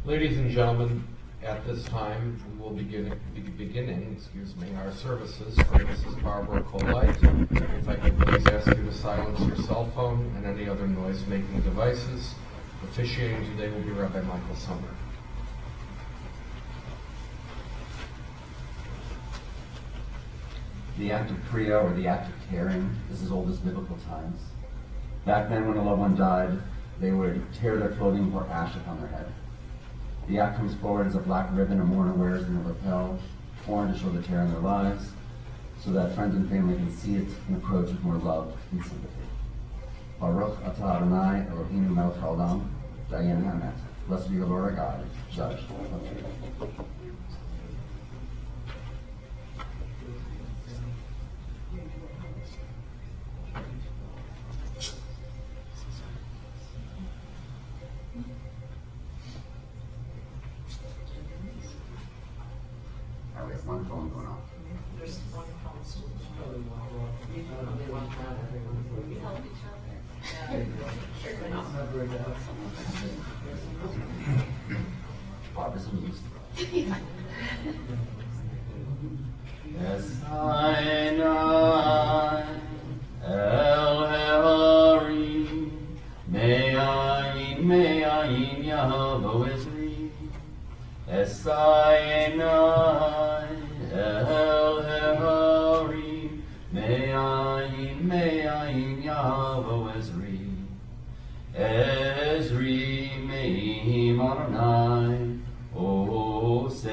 Ladies and gentlemen, at this time, we will be beginning our services for Mrs. Barbara Coleite. If I could please ask you to silence your cell phone and any other noise-making devices. Officiating today will be Rabbi Michael Sumner. The act of kriya, or the act of tearing, is as old as biblical times. Back then, when a loved one died, they would tear their clothing and pour ash upon their head. The act comes forward as a black ribbon a mourner wears in a lapel, torn to show the tear in their lives, so that friends and family can see it and approach with more love and sympathy. Baruch atah Adonai Eloheinu melech haolam, dayan hamet. Blessed be the Lord our God, judge of truth. We have one phone going off. There's one phone switch. We help each other. Barbara's amused. Yes, I El Hehari, Me'ayin Yahavo Ezri, Esayenai, El Hehari, Me'ayin Yahavo Ezri, Ezri Me'im Adonai, Ose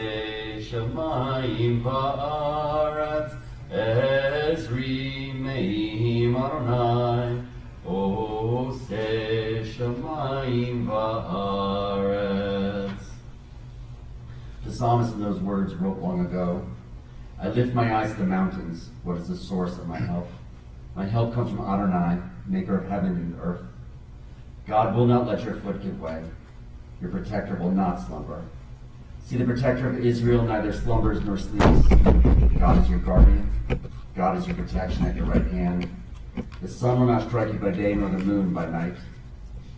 Shamayim Va'aretz, Ezri Me'im Adonai, Ose Shamayim Va'aretz. The psalmist in those words wrote long ago, I lift my eyes to the mountains. What is the source of my help? My help comes from Adonai, maker of heaven and earth. God will not let your foot give way. Your protector will not slumber. See, the protector of Israel neither slumbers nor sleeps. God is your guardian. God is your protection at your right hand. The sun will not strike you by day, nor the moon by night.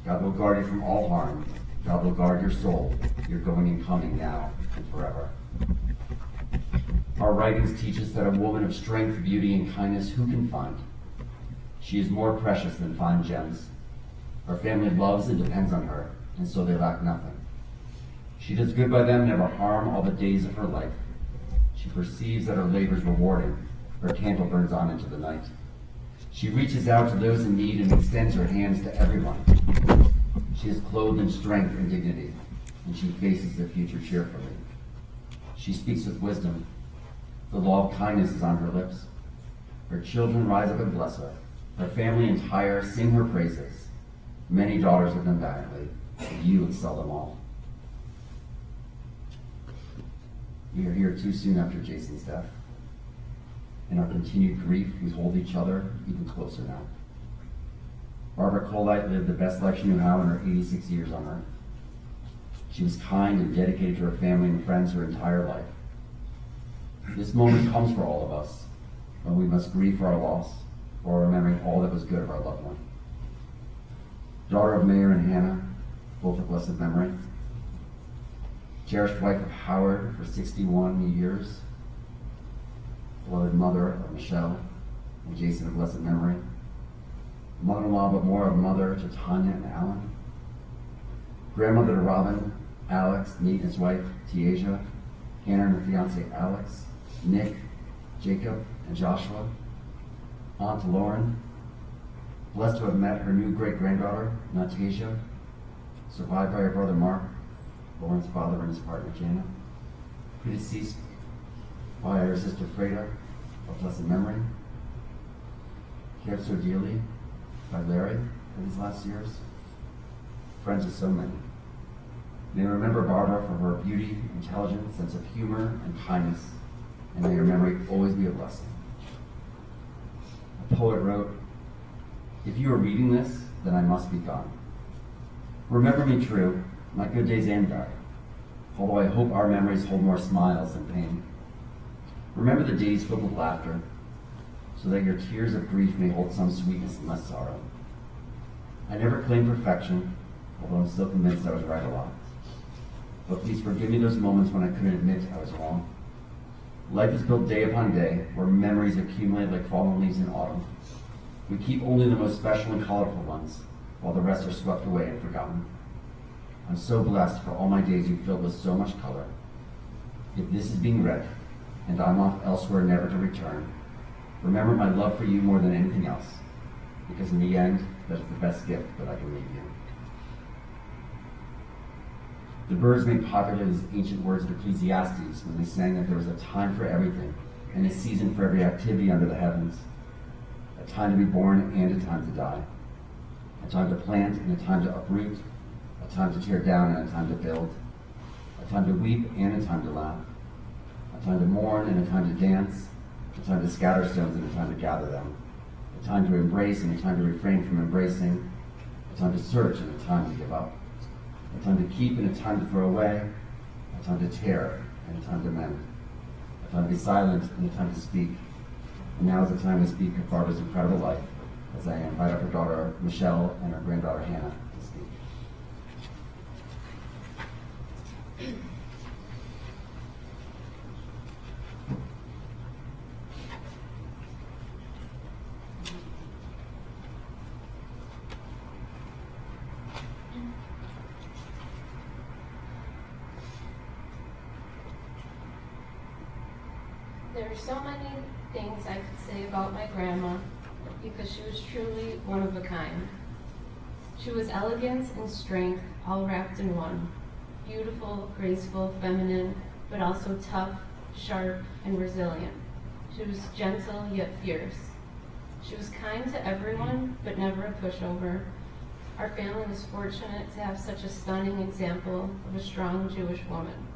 God will guard you from all harm. God will guard your soul, your going and coming now and forever. Our writings teach us that a woman of strength, beauty, and kindness, who can find? She is more precious than fine gems. Her family loves and depends on her, and so they lack nothing. She does good by them, never harm all the days of her life. She perceives that her labor is rewarding. Her candle burns on into the night. She reaches out to those in need and extends her hands to everyone. She is clothed in strength and dignity, and she faces the future cheerfully. She speaks with wisdom. The law of kindness is on her lips. Her children rise up and bless her. Her family entire sing her praises. Many daughters have done valiantly, but you excel them all. We are here too soon after Jason's death. In our continued grief, we hold each other even closer now. Barbara Coleite lived the best life she knew how in her 86 years on earth. She was kind and dedicated to her family and friends her entire life. This moment comes for all of us when we must grieve for our loss while remembering all that was good of our loved one. Daughter of Mayor and Hannah, both of blessed memory. Cherished wife of Howard for 61 years. Beloved mother of Michelle and Jason of blessed memory. Mother-in-law, but more of mother to Tanya and Alan. Grandmother to Robin, Alex, Nate and his wife, Tiaja, Hannah and her fiance, Alex, Nick, Jacob, and Joshua. Aunt to Lauren. Blessed to have met her new great-granddaughter, Natasia, survived by her brother Mark, Lauren's father and his partner, Jana. Predeceased by her sister Freda, of blessed memory. Cared so dearly by Larry in these last years. Friends of so many. May we remember Barbara for her beauty, intelligence, sense of humor, and kindness, and may her memory always be a blessing. A poet wrote, "If you are reading this, then I must be gone. Remember me true, my good days and bad, although I hope our memories hold more smiles than pain. Remember the days filled with laughter, so that your tears of grief may hold some sweetness and less sorrow. I never claimed perfection, although I'm still convinced I was right a lot. But please forgive me those moments when I couldn't admit I was wrong. Life is built day upon day, where memories accumulate like fallen leaves in autumn. We keep only the most special and colorful ones, while the rest are swept away and forgotten. I'm so blessed for all my days you filled with so much color. If this is being read, and I'm off elsewhere never to return, remember my love for you more than anything else, because in the end, that is the best gift that I can leave you." The Birds made popular these ancient words of Ecclesiastes when they sang that there was a time for everything, and a season for every activity under the heavens. A time to be born and a time to die. A time to plant and a time to uproot. A time to tear down and a time to build. A time to weep and a time to laugh. A time to mourn and a time to dance. A time to scatter stones and a time to gather them. A time to embrace and a time to refrain from embracing. A time to search and a time to give up. A time to keep and a time to throw away. A time to tear and a time to mend. A time to be silent and a time to speak. And now is the time to speak of Barbara's incredible life, as I invite up her daughter Michelle and her granddaughter Hannah to speak. There are so many things I could say about my grandma because she was truly one of a kind. She was elegance and strength all wrapped in one. Beautiful, graceful, feminine, but also tough, sharp, and resilient. She was gentle yet fierce. She was kind to everyone, but never a pushover. Our family was fortunate to have such a stunning example of a strong Jewish woman.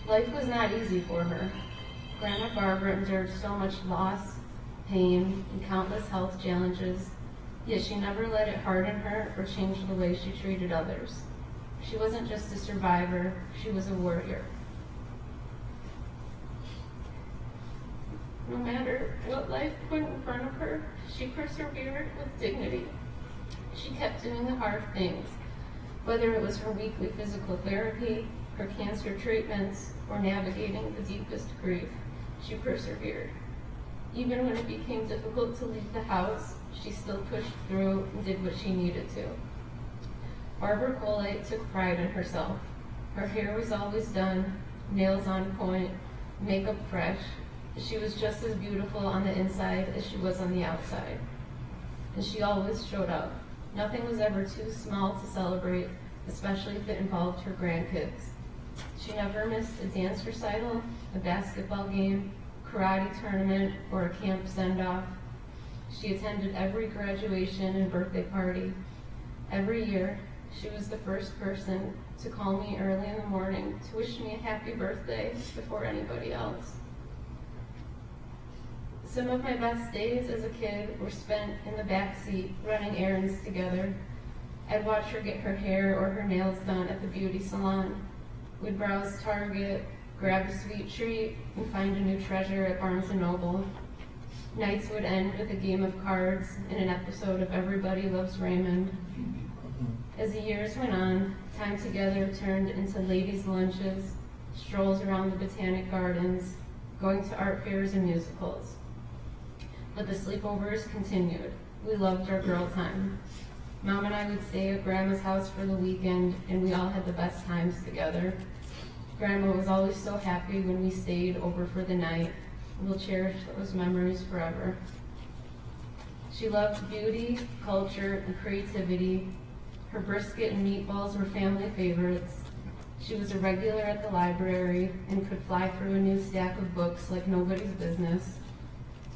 Life was not easy for her. Grandma Barbara endured so much loss, pain, and countless health challenges, yet she never let it harden her or change the way she treated others. She wasn't just a survivor, she was a warrior. No matter what life put in front of her, she persevered with dignity. She kept doing the hard things, whether it was her weekly physical therapy, her cancer treatments, or navigating the deepest grief. She persevered. Even when it became difficult to leave the house, she still pushed through and did what she needed to. Barbara Coleite took pride in herself. Her hair was always done, nails on point, makeup fresh. She was just as beautiful on the inside as she was on the outside. And she always showed up. Nothing was ever too small to celebrate, especially if it involved her grandkids. She never missed a dance recital, a basketball game, karate tournament, or a camp send-off. She attended every graduation and birthday party. Every year, she was the first person to call me early in the morning to wish me a happy birthday before anybody else. Some of my best days as a kid were spent in the back seat running errands together. I'd watch her get her hair or her nails done at the beauty salon. We'd browse Target, grab a sweet treat, and find a new treasure at Barnes & Noble. Nights would end with a game of cards and an episode of Everybody Loves Raymond. As the years went on, time together turned into ladies' lunches, strolls around the botanic gardens, going to art fairs and musicals. But the sleepovers continued. We loved our girl time. Mom and I would stay at Grandma's house for the weekend, and we all had the best times together. Grandma was always so happy when we stayed over for the night. We'll cherish those memories forever. She loved beauty, culture, and creativity. Her brisket and meatballs were family favorites. She was a regular at the library and could fly through a new stack of books like nobody's business.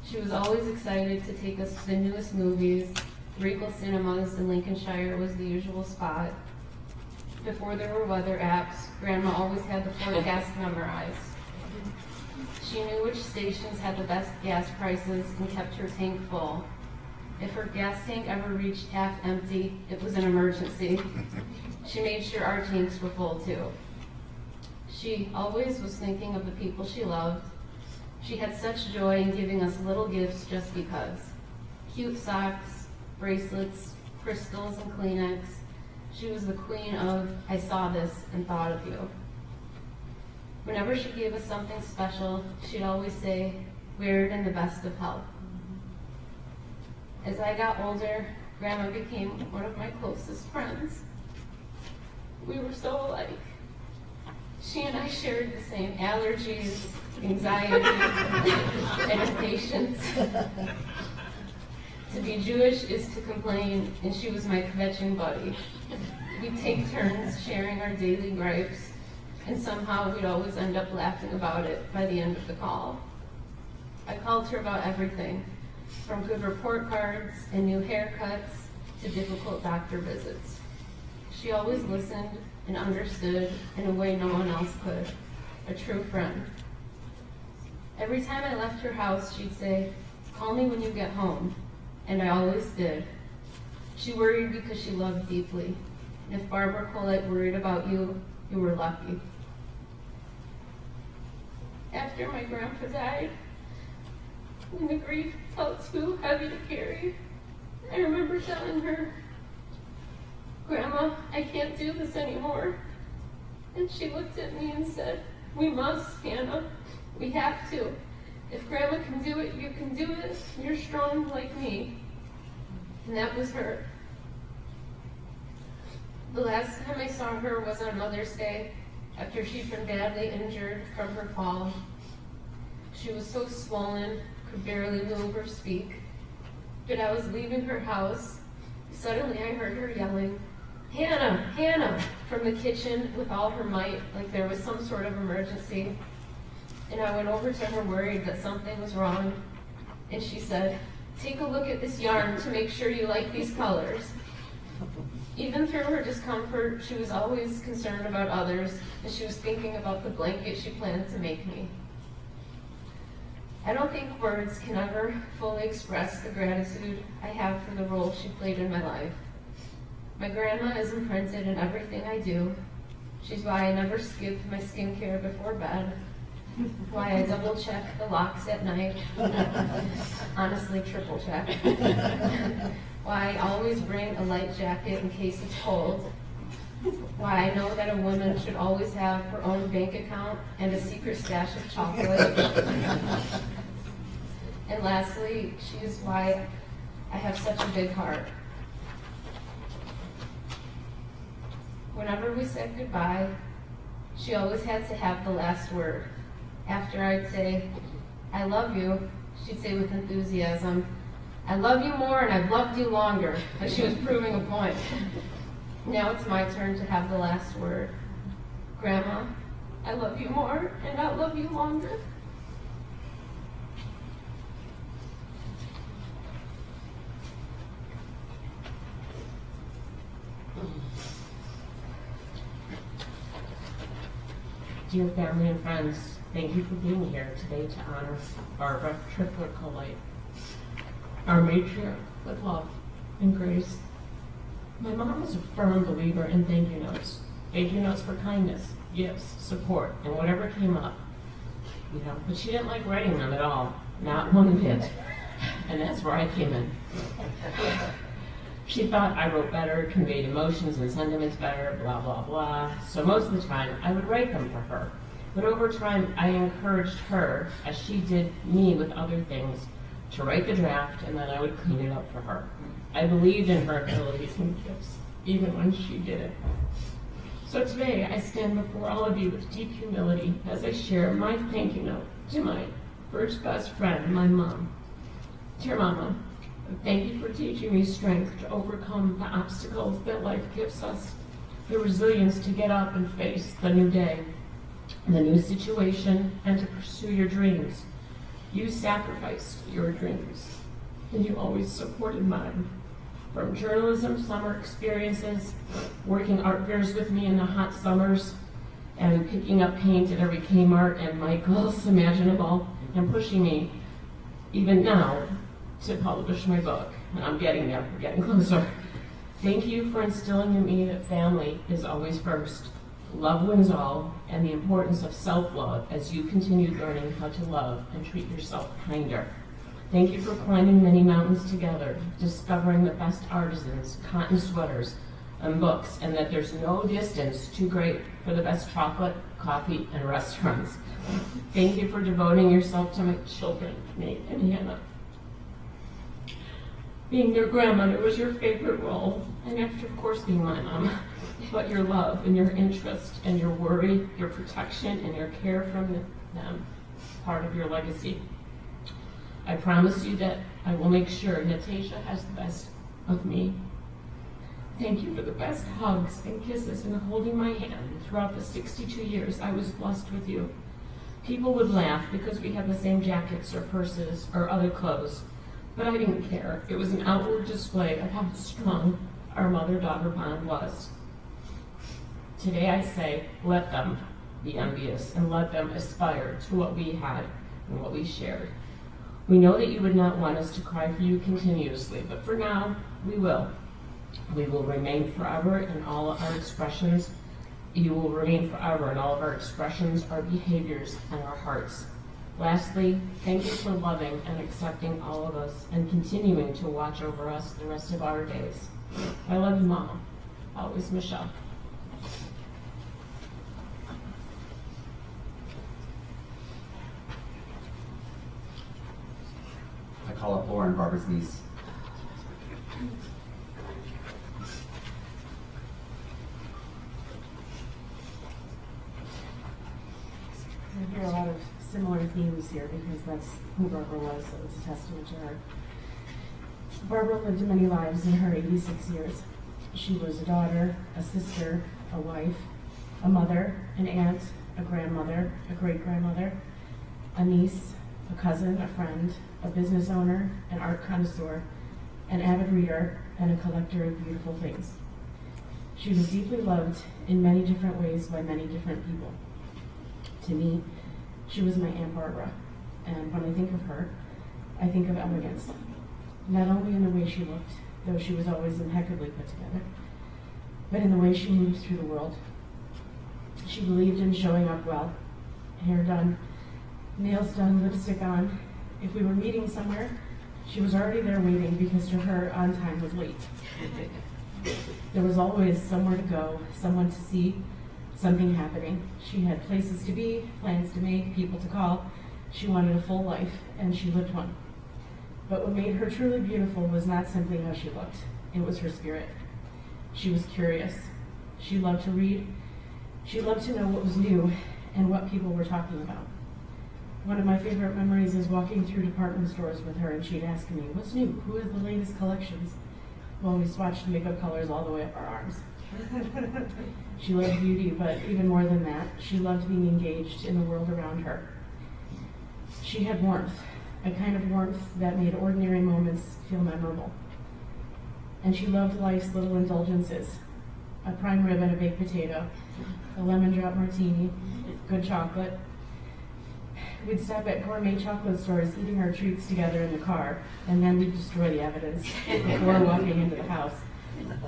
She was always excited to take us to the newest movies. Regal Cinemas in Lincolnshire was the usual spot. Before there were weather apps, Grandma always had the forecast memorized. She knew which stations had the best gas prices and kept her tank full. If her gas tank ever reached half empty, it was an emergency. She made sure our tanks were full too. She always was thinking of the people she loved. She had such joy in giving us little gifts just because. Cute socks, bracelets, crystals, and Kleenex. She was the queen of, I saw this and thought of you. Whenever she gave us something special, she'd always say, wear it in the best of health. As I got older, Grandma became one of my closest friends. We were so alike. She and I shared the same allergies, anxiety, and impatience. To be Jewish is to complain, and she was my kvetching buddy. We'd take turns sharing our daily gripes, and somehow we'd always end up laughing about it by the end of the call. I called her about everything, from good report cards and new haircuts to difficult doctor visits. She always listened and understood in a way no one else could, a true friend. Every time I left her house, she'd say, call me when you get home, and I always did. She worried because she loved deeply, and if Barbara Coleite worried about you, you were lucky. After my grandpa died, when the grief felt too heavy to carry, I remember telling her, Grandma, I can't do this anymore. And she looked at me and said, we must, Hannah. We have to. If Grandma can do it, you can do it. You're strong like me. And that was her. The last time I saw her was on Mother's Day, after she'd been badly injured from her fall. She was so swollen, could barely move or speak. But I was leaving her house. Suddenly I heard her yelling, Hannah, Hannah, from the kitchen with all her might, like there was some sort of emergency. And I went over to her worried that something was wrong. And she said, take a look at this yarn to make sure you like these colors. Even through her discomfort, she was always concerned about others, and she was thinking about the blanket she planned to make me. I don't think words can ever fully express the gratitude I have for the role she played in my life. My grandma is imprinted in everything I do. She's why I never skip my skincare before bed, why I double check the locks at night, honestly triple check, why I always bring a light jacket in case it's cold, why I know that a woman should always have her own bank account and a secret stash of chocolate. And lastly, she is why I have such a big heart. Whenever we said goodbye, she always had to have the last word. After I'd say, I love you, she'd say with enthusiasm, I love you more and I've loved you longer, like she was proving a point. Now it's my turn to have the last word. Grandma, I love you more and I'll love you longer. Dear family and friends, Thank you for being here today to honor Barbara Tripler Coleite, our matriarch with love and grace. My mom was a firm believer in thank you notes. Thank you notes for kindness, gifts, support, and whatever came up. But she didn't like writing them at all, not one bit. And that's where I came in. She thought I wrote better, conveyed emotions and sentiments better, blah, blah, blah. So most of the time, I would write them for her. But over time, I encouraged her, as she did me with other things, to write the draft, and then I would clean it up for her. I believed in her abilities and gifts, even when she didn't. So today, I stand before all of you with deep humility as I share my thank you note to my first best friend, my mom. Dear Mama, thank you for teaching me strength to overcome the obstacles that life gives us, the resilience to get up and face the new day, the new situation, and to pursue your dreams. You sacrificed your dreams, and you always supported mine. From journalism summer experiences, working art fairs with me in the hot summers, and picking up paint at every Kmart and Michael's imaginable, and pushing me, even now, to publish my book. And I'm getting there, we're getting closer. Thank you for instilling in me that family is always first. Love wins all, and the importance of self-love as you continue learning how to love and treat yourself kinder. Thank you for climbing many mountains together, discovering the best artisans, cotton sweaters, and books, and that there's no distance too great for the best chocolate, coffee, and restaurants. Thank you for devoting yourself to my children, Nate and Hannah. Being their grandmother was your favorite role, and after, of course, being my mom. But your love and your interest and your worry, your protection and your care from them, part of your legacy. I promise you that I will make sure Natasha has the best of me. Thank you for the best hugs and kisses and holding my hand throughout the 62 years I was blessed with you. People would laugh because we had the same jackets or purses or other clothes, but I didn't care. It was an outward display of how strong our mother-daughter bond was. Today I say, let them be envious and let them aspire to what we had and what we shared. We know that you would not want us to cry for you continuously, but for now, we will. We will remain forever in all our expressions. You will remain forever in all of our expressions, our behaviors, and our hearts. Lastly, thank you for loving and accepting all of us and continuing to watch over us the rest of our days. I love you, Mom. Always, Michelle. I call up Lauren, Barbara's niece. I hear a lot of similar themes here because that's who Barbara was, so it's a testament to her. Barbara lived many lives in her 86 years. She was a daughter, a sister, a wife, a mother, an aunt, a grandmother, a great-grandmother, a niece, a cousin, a friend, a business owner, an art connoisseur, an avid reader, and a collector of beautiful things. She was deeply loved in many different ways by many different people. To me, she was my Aunt Barbara, and when I think of her, I think of elegance. Not only in the way she looked, though she was always impeccably put together, but in the way she moved through the world. She believed in showing up well, hair done, nails done, lipstick on. If we were meeting somewhere, she was already there waiting because to her, on time was late. There was always somewhere to go, someone to see, something happening. She had places to be, plans to make, people to call. She wanted a full life, and she lived one. But what made her truly beautiful was not simply how she looked. It was her spirit. She was curious. She loved to read. She loved to know what was new and what people were talking about. One of my favorite memories is walking through department stores with her, and she'd ask me, "What's new? Who has the latest collections?" Well, we swatched makeup colors all the way up our arms. She loved beauty, but even more than that, she loved being engaged in the world around her. She had warmth, a kind of warmth that made ordinary moments feel memorable. And she loved life's little indulgences, a prime rib and a baked potato, a lemon drop martini, good chocolate, We'd stop at gourmet chocolate stores eating our treats together in the car, and then we'd destroy the evidence before walking into the house,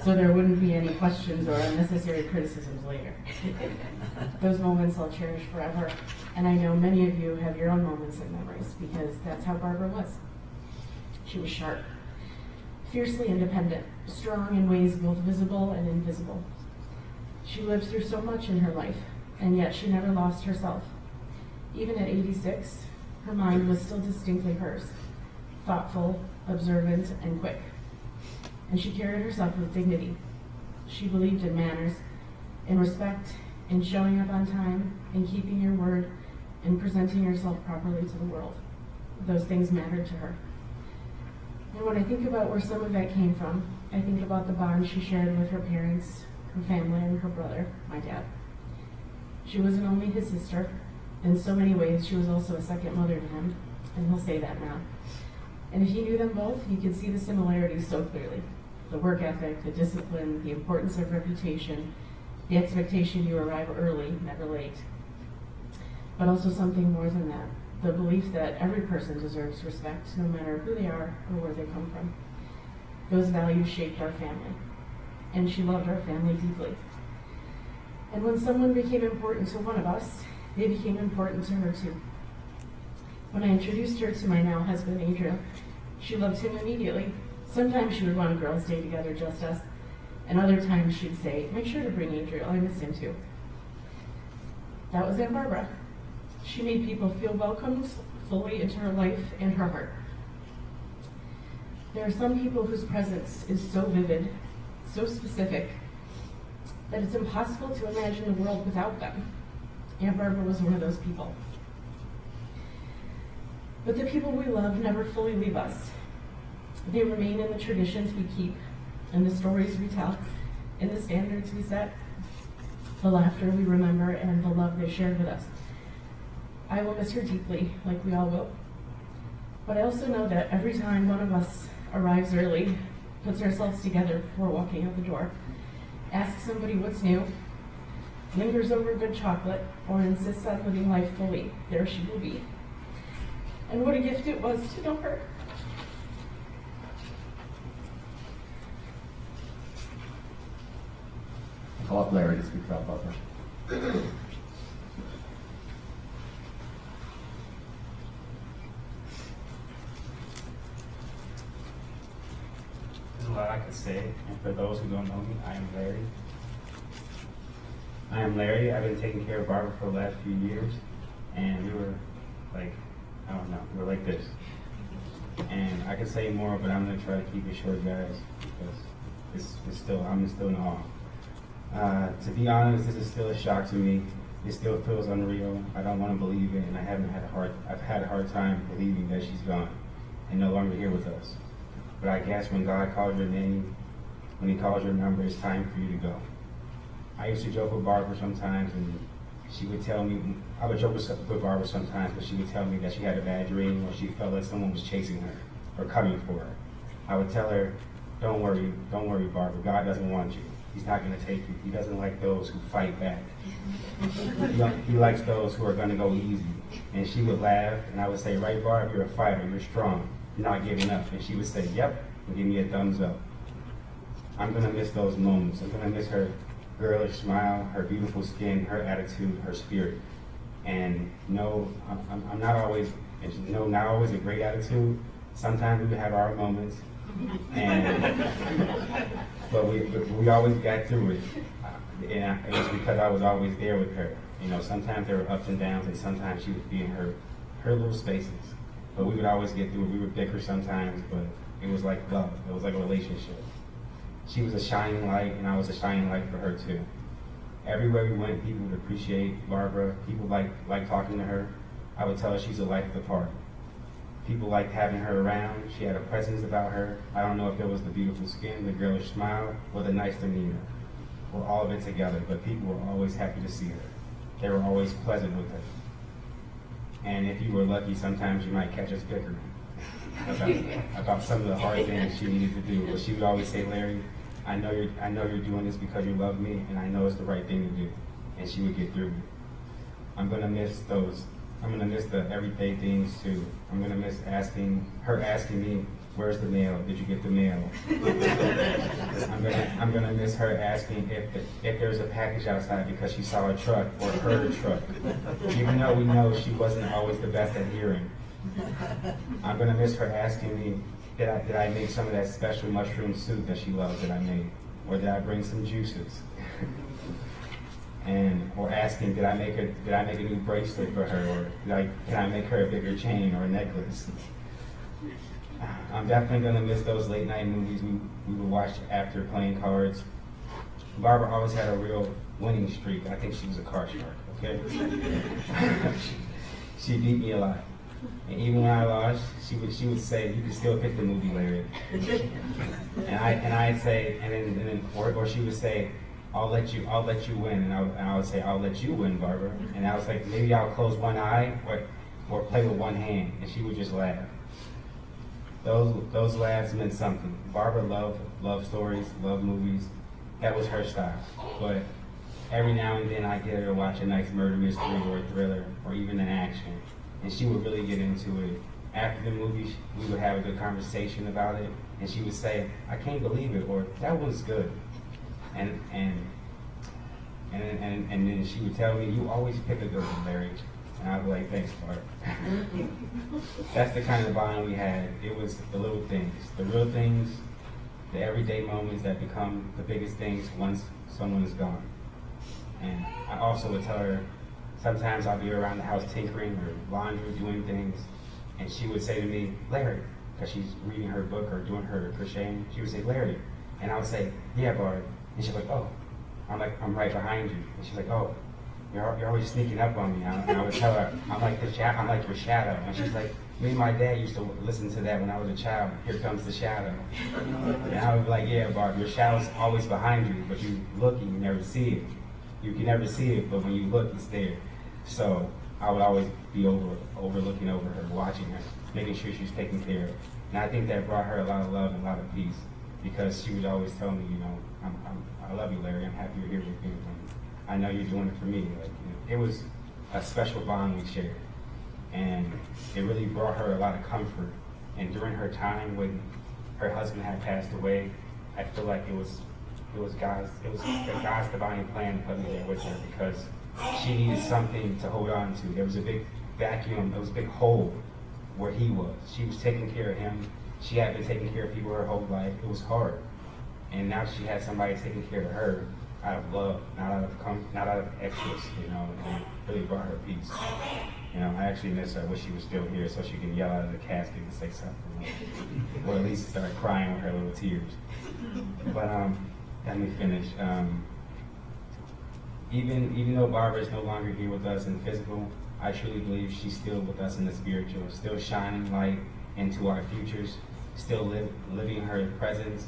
so there wouldn't be any questions or unnecessary criticisms later. Those moments I'll cherish forever, and I know many of you have your own moments and memories, because that's how Barbara was. She was sharp, fiercely independent, strong in ways both visible and invisible. She lived through so much in her life, and yet she never lost herself. Even at 86, her mind was still distinctly hers, thoughtful, observant, and quick. And she carried herself with dignity. She believed in manners, in respect, in showing up on time, in keeping your word, in presenting yourself properly to the world. Those things mattered to her. And when I think about where some of that came from, I think about the bond she shared with her parents, her family, and her brother, my dad. She wasn't only his sister. In so many ways, she was also a second mother to him, and he'll say that now. And if he knew them both, he could see the similarities so clearly. The work ethic, the discipline, the importance of reputation, the expectation you arrive early, never late. But also something more than that, the belief that every person deserves respect, no matter who they are or where they come from. Those values shaped our family, and she loved our family deeply. And when someone became important to one of us, they became important to her too. When I introduced her to my now husband, Adriel, she loved him immediately. Sometimes she would want a girls' day together, just us, and other times she'd say, make sure to bring Adriel, I miss him too. That was Aunt Barbara. She made people feel welcomed fully into her life and her heart. There are some people whose presence is so vivid, so specific, that it's impossible to imagine the world without them. Aunt Barbara was one of those people. But the people we love never fully leave us. They remain in the traditions we keep, in the stories we tell, in the standards we set, the laughter we remember, and the love they shared with us. I will miss her deeply, like we all will. But I also know that every time one of us arrives early, puts ourselves together before walking out the door, asks somebody what's new, lingers over good chocolate, or insists on living life fully, there she will be. And what a gift it was to know her. Call up Larry to speak about Barbara. There's a lot I could say, and for those who don't know me, I am Larry. I've been taking care of Barbara for the last few years, and we were like, I don't know, we were like this. And I could say more, but I'm gonna try to keep it short, guys, because I'm still in awe. To be honest, this is still a shock to me. It still feels unreal. I don't want to believe it, and I've had a hard time believing that she's gone and no longer here with us. But I guess when God calls your name, when He calls your number, it's time for you to go. I used to joke with Barbara sometimes, and she would tell me, I would joke with Barbara sometimes, but she would tell me that she had a bad dream or she felt like someone was chasing her or coming for her. I would tell her, don't worry, Barbara, God doesn't want you. He's not going to take you. He doesn't like those who fight back. He likes those who are going to go easy. And she would laugh, and I would say, right, Barb, you're a fighter, you're strong, you're not giving up. And she would say, yep, and give me a thumbs up. I'm going to miss those moments. I'm going to miss her girlish smile, her beautiful skin, her attitude, her spirit. And no, I'm not always a great attitude. Sometimes we have our moments, but we always got through it. And it was because I was always there with her. You know, sometimes there were ups and downs, and sometimes she would be in her little spaces. But we would always get through it. We would bicker sometimes, but it was like love. It was like a relationship. She was a shining light, and I was a shining light for her too. Everywhere we went, people would appreciate Barbara. People liked talking to her. I would tell her she's the life of the party. People liked having her around. She had a presence about her. I don't know if it was the beautiful skin, the girlish smile, or the nice demeanor, or all of it together, but people were always happy to see her. They were always pleasant with her. And if you were lucky, sometimes you might catch us bickering about some of the hard things she needed to do. But she would always say, Larry, I know you're doing this because you love me, and I know it's the right thing to do. And she would get through it. I'm gonna miss those I'm gonna miss the everyday things too. I'm gonna miss her asking me, "Where's the mail? Did you get the mail?" I'm gonna miss her asking if there's a package outside because she saw a truck or heard a truck, even though we know she wasn't always the best at hearing. I'm gonna miss her asking me, did I make some of that special mushroom soup that she loves that I made, or did I bring some juices? Or asking, did I make a new bracelet for her, or can I make her a bigger chain or a necklace? I'm definitely gonna miss those late night movies we would watch after playing cards. Barbara always had a real winning streak. I think she was a card shark. Okay, she beat me a lot, and even when I lost, she would say, "You can still pick the movie, Larry." And I'd say, or she would say, I'll let you win, and I would say, "I'll let you win, Barbara." And I was like, maybe I'll close one eye or play with one hand, and she would just laugh. Those laughs meant something. Barbara loved love stories, loved movies. That was her style. But every now and then I get her to watch a nice murder mystery or a thriller or even an action, and she would really get into it. After the movie, we would have a good conversation about it, and she would say, "I can't believe it," or "That was good." And then she would tell me, "You always pick a good one, Larry." And I was like, "Thanks, Bart." That's the kind of bond we had. It was the little things, the real things, the everyday moments that become the biggest things once someone is gone. And I also would tell her, sometimes I'll be around the house tinkering or laundry, doing things, and she would say to me, "Larry," because she's reading her book or doing her crocheting, she would say, "Larry," and I would say, "Yeah, Bart," and she's like, "Oh," I'm like, "I'm right behind you," and she's like, "Oh, you're always sneaking up on me." And I would tell her, I'm like your shadow. And she's like, "Me and my dad used to listen to that when I was a child. Here comes the shadow." And I would be like, "Yeah, Barb, your shadow's always behind you, but you look and you never see it. You can never see it, but when you look, it's there." So I would always be overlooking over her, watching her, making sure she's taken care of. And I think that brought her a lot of love and a lot of peace, because she would always tell me, I love you, Larry. I'm happy you're here with me. I know you're doing it for me. It was a special bond we shared, and it really brought her a lot of comfort. And during her time when her husband had passed away, I feel like it was God's divine plan to put me there with her, because she needed something to hold on to. There was a big vacuum, there was a big hole where he was. She was taking care of him. She had been taking care of people her whole life. It was hard, and now she had somebody taking care of her out of love, not out of excess, and it really brought her peace. I actually miss her. I wish she was still here so she could yell out of the casket and say something, or at least start crying with her little tears. But let me finish. Even though Barbara is no longer here with us in physical, I truly believe she's still with us in the spiritual, still shining light into our futures, still living her presence.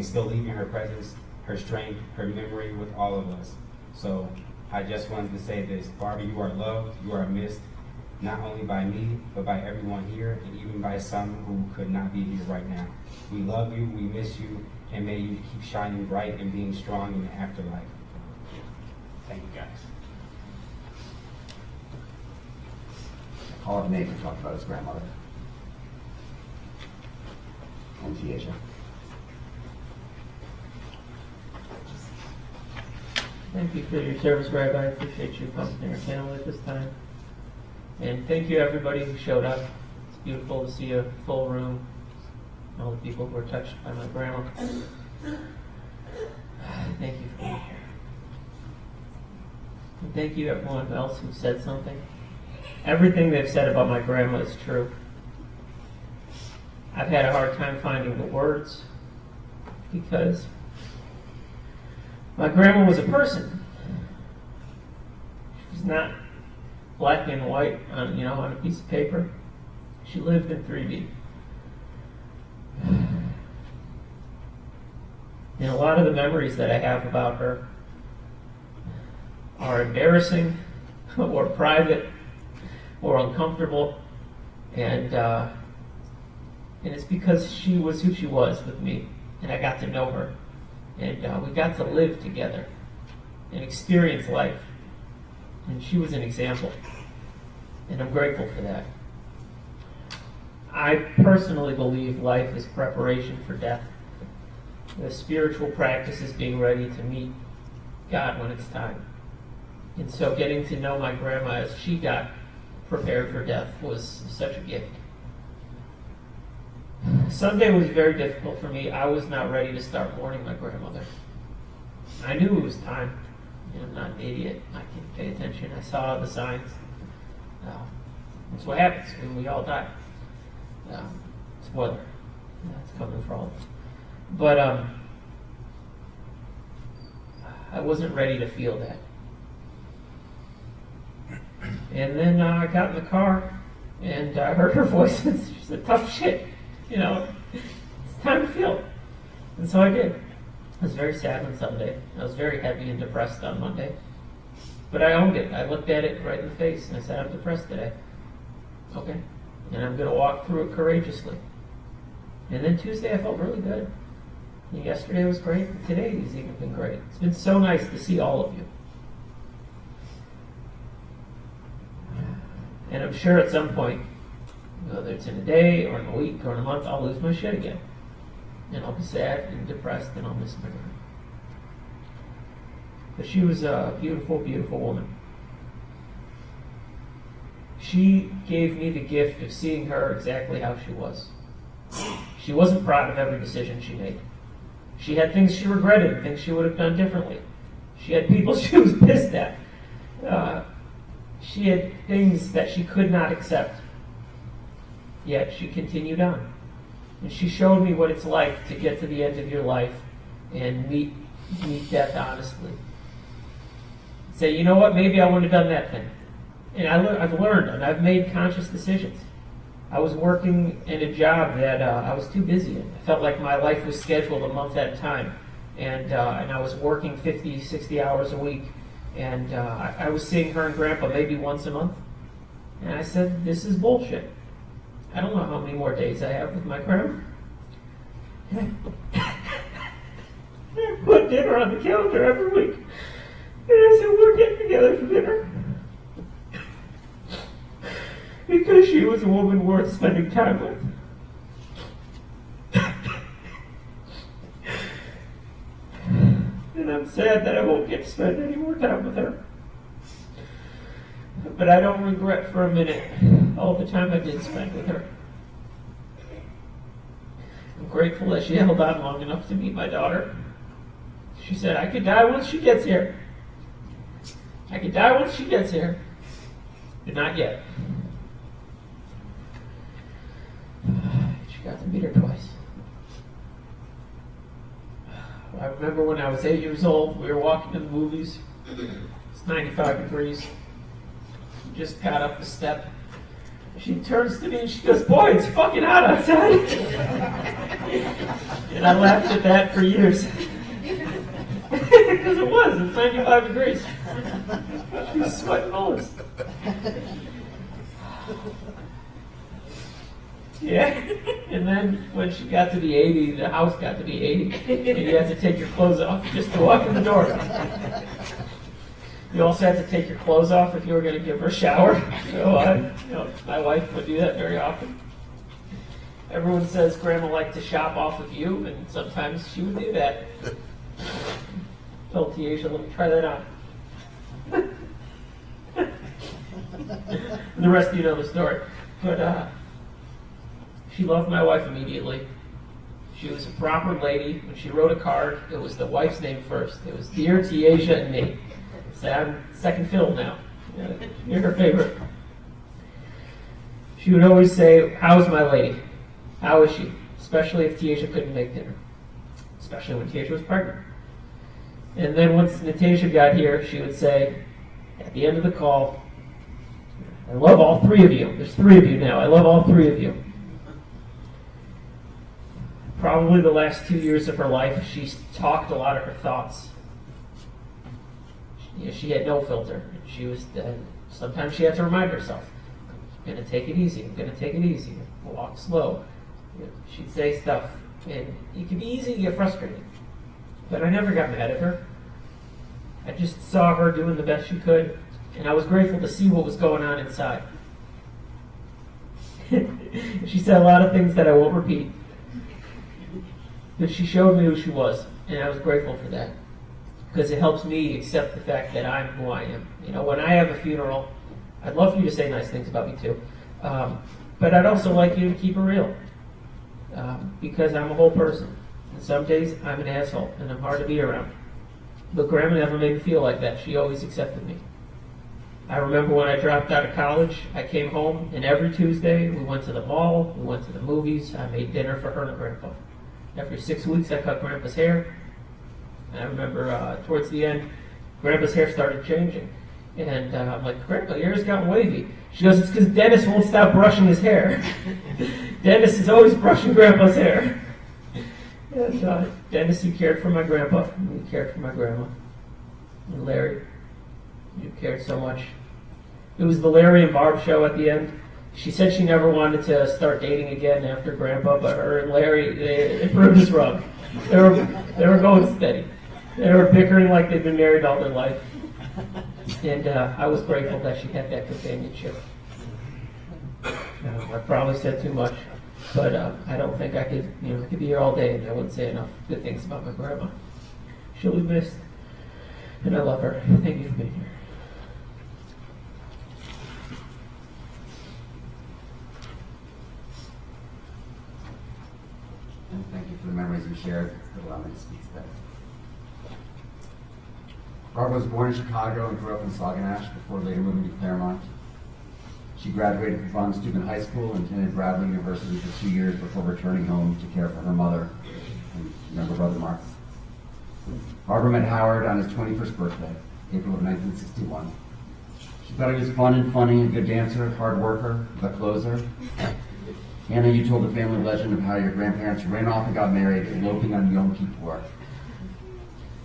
Still leaving her presence, her strength, her memory with all of us. So I just wanted to say this: Barbie, you are loved, you are missed, not only by me, but by everyone here, and even by some who could not be here right now. We love you, we miss you, and may you keep shining bright and being strong in the afterlife. Thank you, guys. Call up Nate to talk about his grandmother. And Tiesha. Thank you for your service, Rabbi. I appreciate you coming to our channel at this time. And thank you, everybody who showed up. It's beautiful to see a full room. All the people who were touched by my grandma. Thank you for being here. And thank you, everyone else who said something. Everything they've said about my grandma is true. I've had a hard time finding the words because my grandma was a person. She was not black and white on a piece of paper. She lived in 3D. And a lot of the memories that I have about her are embarrassing or private or uncomfortable, and it's because she was who she was with me, and I got to know her. And we got to live together and experience life. And she was an example. and I'm grateful for that. I personally believe life is preparation for death. The spiritual practice is being ready to meet God when it's time. And so getting to know my grandma as she got prepared for death was such a gift. Sunday was very difficult for me. I was not ready to start mourning my grandmother. I knew it was time. I'm not an idiot. I can pay attention. I saw the signs. That's what happens when we all die. Spoiler. That's coming for all of us. But I wasn't ready to feel that. And then I got in the car and I heard her voice. She said, tough shit. It's time to feel it. And so I did. I was very sad on Sunday. I was very heavy and depressed on Monday. But I owned it. I looked at it right in the face and I said, I'm depressed today. Okay. And I'm going to walk through it courageously. And then Tuesday I felt really good. And yesterday was great. And today has even been great. It's been so nice to see all of you. And I'm sure at some point, whether it's in a day or in a week or in a month, I'll lose my shit again. And I'll be sad and depressed and I'll miss my grandma. But she was a beautiful, beautiful woman. She gave me the gift of seeing her exactly how she was. She wasn't proud of every decision she made. She had things she regretted and things she would have done differently. She had people she was pissed at. She had things that she could not accept. Yet she continued on. And she showed me what it's like to get to the end of your life and meet death honestly. Say, you know what, maybe I wouldn't have done that thing. And I've learned and I've made conscious decisions. I was working in a job that I was too busy in. I felt like my life was scheduled a month at a time. And I was working 50, 60 hours a week. And I was seeing her and Grandpa maybe once a month. And I said, this is bullshit. I don't know how many more days I have with my grandma. I put dinner on the calendar every week. And I said, we're getting together for dinner. Because she was a woman worth spending time with. And I'm sad that I won't get to spend any more time with her. But I don't regret for a minute all the time I did spend with her. I'm grateful that she held on long enough to meet my daughter. She said, I could die once she gets here. I could die once she gets here. But not yet. She got to meet her twice. I remember when I was 8 years old, we were walking to the movies. It's 95 degrees. We just got up the step. She turns to me and she goes, boy, it's fucking hot outside. And I laughed at that for years. Because it was 95 degrees. She was sweating bullets. Yeah. And then when she got to be 80, the house got to be 80. And you had to take your clothes off just to walk in the door. You also had to take your clothes off if you were going to give her a shower. So my wife would do that very often. Everyone says Grandma liked to shop off of you, and sometimes she would do that. Told Tiesha, let me try that on. The rest of you know the story. But she loved my wife immediately. She was a proper lady. When she wrote a card, it was the wife's name first. It was Dear Tiesha and me. So I'm second fiddle now. You're her favorite. She would always say, how's my lady? How is she? Especially if Tiesha couldn't make dinner. Especially when Tiesha was pregnant. And then once Natasha got here, she would say, at the end of the call, I love all three of you. There's three of you now. I love all three of you. Probably the last 2 years of her life, she talked a lot of her thoughts. She had no filter. She was sometimes she had to remind herself, I'm going to take it easy. I'm going to take it easy. Walk slow. She'd say stuff, and it could be easy to get frustrated. But I never got mad at her. I just saw her doing the best she could, and I was grateful to see what was going on inside. She said a lot of things that I won't repeat. But she showed me who she was, and I was grateful for that. Because it helps me accept the fact that I'm who I am. You know, when I have a funeral, I'd love for you to say nice things about me too. But I'd also like you to keep it real. Because I'm a whole person. And some days I'm an asshole, and I'm hard to be around. But Grandma never made me feel like that. She always accepted me. I remember when I dropped out of college, I came home, and every Tuesday we went to the mall, we went to the movies, I made dinner for her and Grandpa. Every 6 weeks I cut Grandpa's hair. And I remember towards the end, Grandpa's hair started changing. And I'm like, Grandpa, your hair's gotten wavy. She goes, it's because Dennis won't stop brushing his hair. Dennis is always brushing Grandpa's hair. And Dennis, he cared for my grandpa, and he cared for my grandma. And Larry, you cared so much. It was the Larry and Barb show at the end. She said she never wanted to start dating again after Grandpa, but her and Larry, they proved us wrong. They were going steady. They were bickering like they'd been married all their life. And I was grateful that she had that companionship. I probably said too much, but I don't think I could, I could be here all day and I wouldn't say enough good things about my grandma. She'll be missed, and I love her. Thank you for being here. And thank you for the memories you shared that allow me to speak today. Barbara was born in Chicago and grew up in Sauganash before later moving to Claremont. She graduated from Von Steuben High School and attended Bradley University for 2 years before returning home to care for her mother and younger brother Mark. Barbara met Howard on his 21st birthday, April of 1961. She thought he was fun and funny, a good dancer, hard worker, the closer. Hannah, you told the family legend of how your grandparents ran off and got married, eloping on Yom Kippur.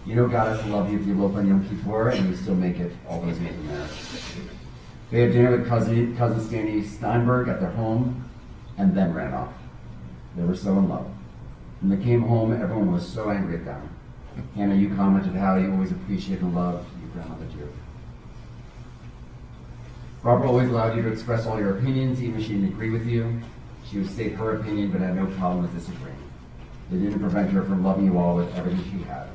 You know God has to love you if you elope on Yom Kippur and you still make it all those years of marriage. They had dinner with cousin Stanley Steinberg at their home and then ran off. They were so in love. When they came home, everyone was so angry at them. Hannah, you commented how you always appreciate and love your grandmother too. Barbara always allowed you to express all your opinions, even if she didn't agree with you. She would state her opinion, but had no problem with disagreeing. It didn't prevent her from loving you all with everything she had.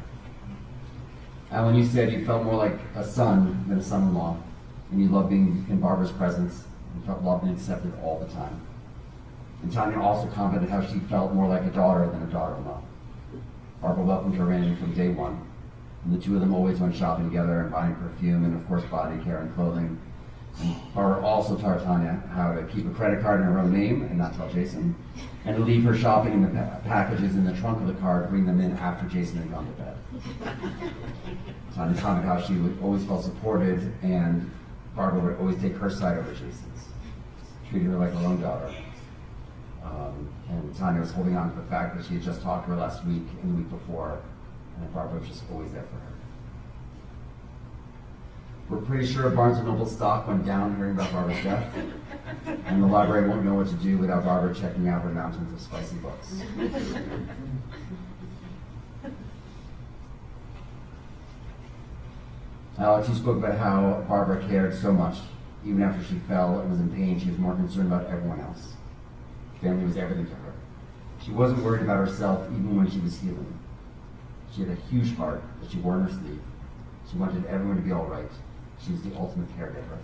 Alan, you said you felt more like a son than a son-in-law, and you loved being in Barbara's presence and felt loved and accepted all the time. And Tanya also commented how she felt more like a daughter than a daughter-in-law. Barbara welcomed her in from day one, and the two of them always went shopping together and buying perfume and, of course, body care and clothing. And Barbara also taught Tanya how to keep a credit card in her own name and not tell Jason, and to leave her shopping in the packages in the trunk of the car, bring them in after Jason had gone to bed. Tanya commented how she always felt supported, and Barbara would always take her side over Jason's, treated her like her own daughter. And Tanya was holding on to the fact that she had just talked to her last week and the week before, and Barbara was just always there for her. We're pretty sure Barnes & Noble stock went down hearing about Barbara's death, and the library won't know what to do without Barbara checking out her mountains of spicy books. Alex, you spoke about how Barbara cared so much. Even after she fell and was in pain, she was more concerned about everyone else. Family was everything to her. She wasn't worried about herself even when she was healing. She had a huge heart that she wore on her sleeve. She wanted everyone to be all right. She was the ultimate caregiver.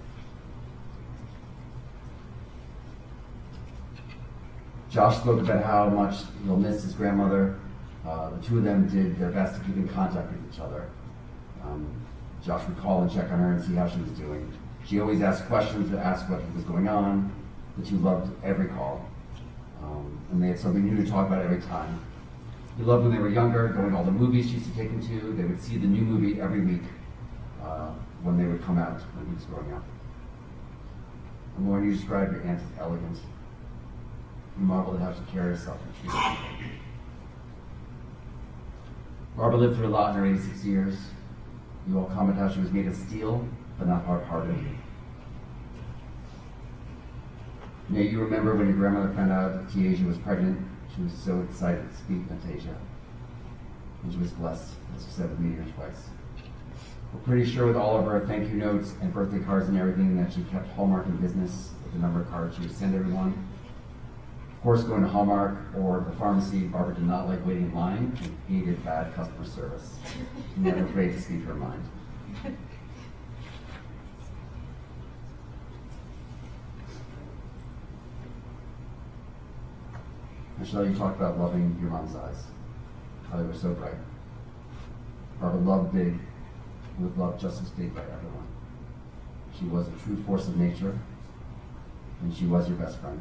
Josh spoke about how much he'll miss his grandmother. The two of them did their best to keep in contact with each other. Josh would call and check on her and see how she was doing. She always asked questions to ask what was going on, but she loved every call. And they had something new to talk about every time. He loved when they were younger, going to all the movies she used to take him to. They would see the new movie every week when they would come out when he was growing up. And Lauren, you described your aunt as elegant. You marveled at how she carried herself and treated people. Barbara lived through a lot in her 86 years. You all comment how she was made of steel, but not hard-hearted. Now, you remember when your grandmother found out that Tiaja was pregnant. She was so excited to speak with Tasia. And she was blessed, as you said, with meeting her twice. We're pretty sure with all of her thank you notes and birthday cards and everything that she kept hallmarking business with the number of cards she would send everyone. course, going to Hallmark or the pharmacy, Barbara did not like waiting in line and hated bad customer service. Never afraid to speak her mind. Michelle, you talked about loving your mom's eyes, how they were so bright. Barbara loved big, and was loved just as big by everyone. She was a true force of nature, and she was your best friend,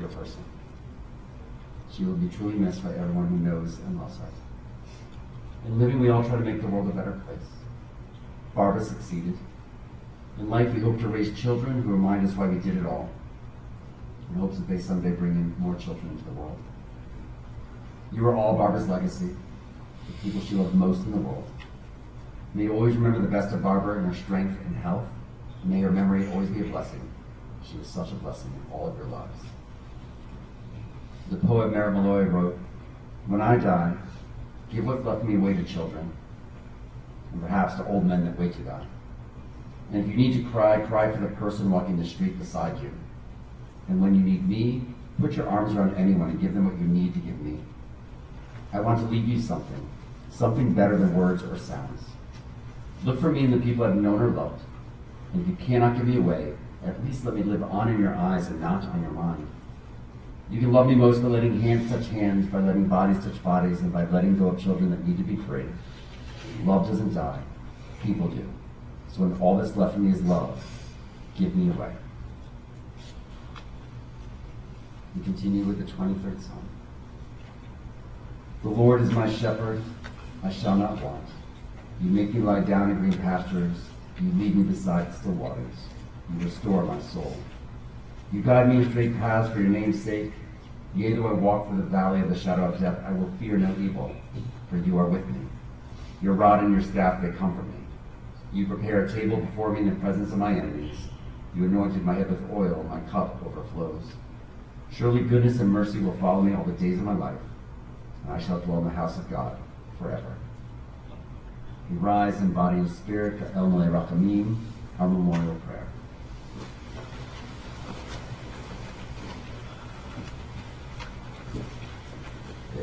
your person. She will be truly missed by everyone who knows and loves her. In living, we all try to make the world a better place. Barbara succeeded. In life, we hope to raise children who remind us why we did it all, in hopes that they someday bring in more children into the world. You are all Barbara's legacy, the people she loved most in the world. May you always remember the best of Barbara in her strength and health, and may her memory always be a blessing. She was such a blessing in all of your lives. The poet Mary Malloy wrote, "When I die, give what's left of me away to children, and perhaps to old men that wait to die. And if you need to cry, cry for the person walking the street beside you. And when you need me, put your arms around anyone and give them what you need to give me. I want to leave you something, something better than words or sounds. Look for me in the people I've known or loved, and if you cannot give me away, at least let me live on in your eyes and not on your mind. You can love me most by letting hands touch hands, by letting bodies touch bodies, and by letting go of children that need to be free. Love doesn't die, people do. So when all that's left of me is love, give me away." We continue with the 23rd Psalm. "The Lord is my shepherd, I shall not want. You make me lie down in green pastures. You lead me beside still waters. You restore my soul. You guide me in straight paths for your name's sake. Yea, though I walk through the valley of the shadow of death, I will fear no evil, for you are with me. Your rod and your staff, they comfort me. You prepare a table before me in the presence of my enemies. You anointed my head with oil, my cup overflows. Surely goodness and mercy will follow me all the days of my life, and I shall dwell in the house of God forever." We rise in body and spirit for El Malei Rachamim, our memorial prayer.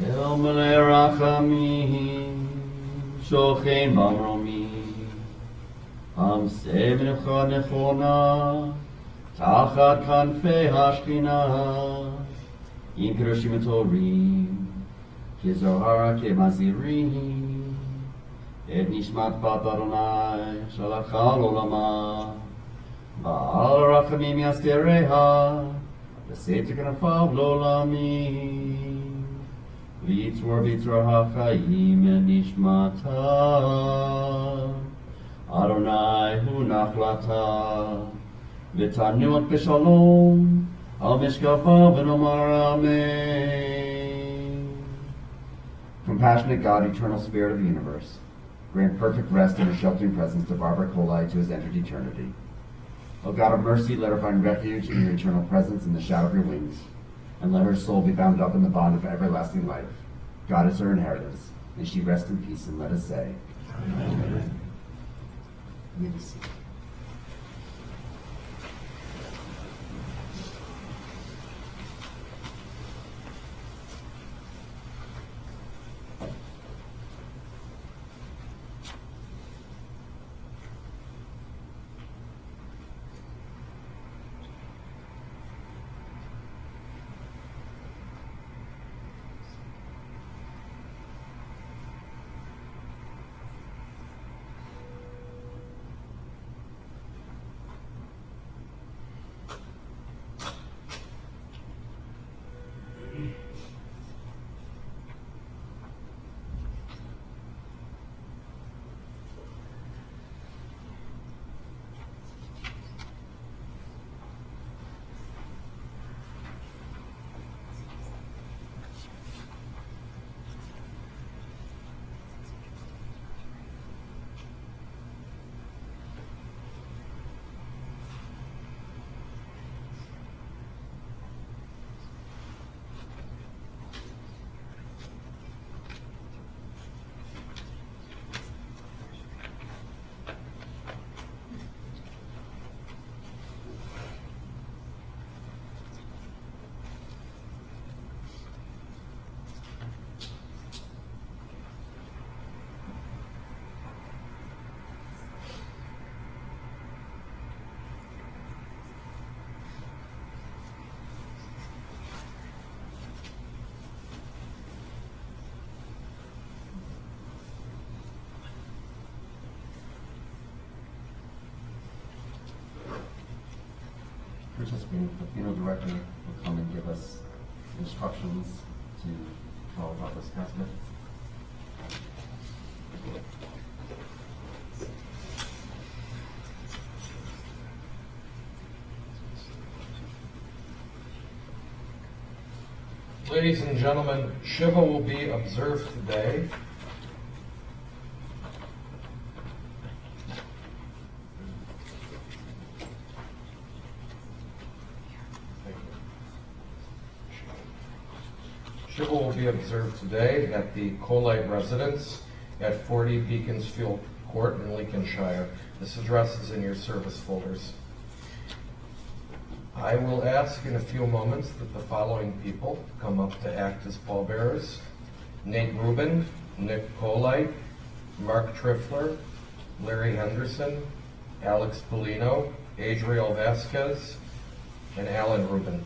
El Malei Rachamim, Shochen Bamromi, Hamseh Menucha Nechona, Tachat Kanfei Hashkina, Im Pirushim Torim, Kizohara Kemazirim, Et Nishmat Bat Adonai, Shalachal Olama, Baal Rachamim Yastereha, V'seter Kanafav Lolamim, V'yitzur V'yitzur HaChaim Nishmata, Adonai Hu Nachlata, V'tanuot B'shalom, Al Mishkafa V'nomar Amen. Compassionate God, eternal Spirit of the universe, grant perfect rest in her sheltering presence to Barbara Coleite, who has entered eternity. O God of mercy, let her find refuge in your eternal presence in the shadow of your wings, and let her soul be bound up in the bond of everlasting life. God is her inheritance. May she rest in peace, and let us say, Amen. You may be seated. think the funeral director will come and give us instructions to follow about this casket. Ladies and gentlemen, Shiva will be observed today. Shiva will be observed today at the Coleite residence at 40 Beaconsfield Court in Lincolnshire. This address is in your service folders. I will ask in a few moments that the following people come up to act as pallbearers: Nate Rubin, Nick Coleite, Mark Trifler, Larry Henderson, Alex Polino, Adriel Vasquez, and Alan Rubin.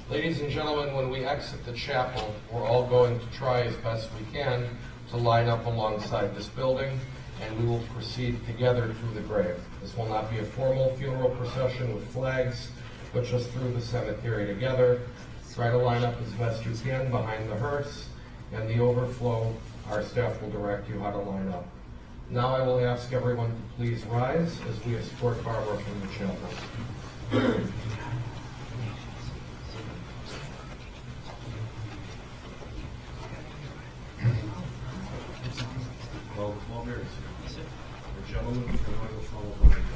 Ladies and gentlemen, when we exit the chapel, we're all going to try as best we can to line up alongside this building, and we will proceed together through the grave. This will not be a formal funeral procession with flags, but just through the cemetery together. Try to line up as best you can behind the hearse, and the overflow, our staff will direct you how to line up. Now I will ask everyone to please rise as we escort Barbara from the chapel. Well, the pallbearers. The gentleman and I will follow behind us.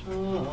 Shalom,